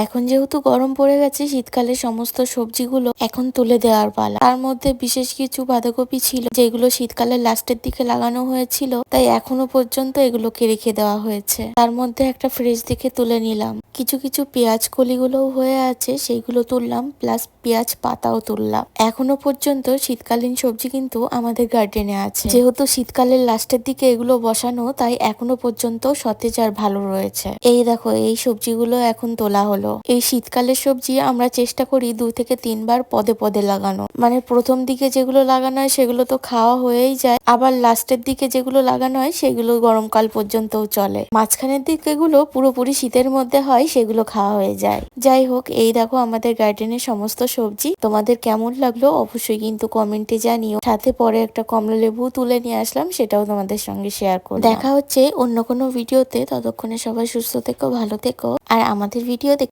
এখন যেহেতু গরম পড়ে গেছে, শীতকালের সমস্ত সবজিগুলো এখন তুলে দেওয়ার পালা। তার মধ্যে বিশেষ কিছু বাঁধাকপি ছিল যেগুলো শীতকালের লাস্টের দিকে লাগানো হয়েছিল, তাই এখনো পর্যন্ত এগুলোকে রেখে দেওয়া হয়েছে। তার মধ্যে একটা ফ্রেশ দেখে তুলে নিলাম। কিছু কিছু পেঁয়াজ কলিগুলোও হয়ে আছে, সেইগুলো তুললাম, প্লাস পেঁয়াজ পাতাও তুললাম। এখনো পর্যন্ত শীতকালীন সবজি কিন্তু আমাদের গার্ডেনে আছে। যেহেতু শীতকালের লাস্টের দিকে এগুলো বসানো, তাই এখনো পর্যন্ত সতেজ আর ভালো রয়েছে। এই দেখো, এই সবজিগুলো এখন তোলা হলো। এই শীতকালের সবজি আমরা চেষ্টা করি 2 থেকে 3 বার পদে পদে লাগানো। মানে প্রথম দিকে যেগুলো লাগানো হয় সেগুলো তো খাওয়া হয়েই যায়, আবার লাস্টের দিকে যেগুলো লাগানো হয় সেগুলো গরমকাল পর্যন্তও চলে। মাঝখানের দিকে গুলো পুরোপুরি শীতের মধ্যে হয়, সেগুলো খাওয়া হয়ে যায়। যাই হোক, এই দেখো আমাদের গার্ডেনের সমস্ত সবজি। তোমাদের কেমন লাগলো অবশ্যই কিন্তু কমেন্টে জানিও। সাথে পরে একটা কমলা লেবু তুলে নিয়ে আসলাম, সেটাও তোমাদের সঙ্গে শেয়ার করব। দেখা হচ্ছে অন্য কোনো ভিডিওতে। ততক্ষণে সবাই সুস্থ থেকো, ভালো থেকো, আর আমাদের ভিডিও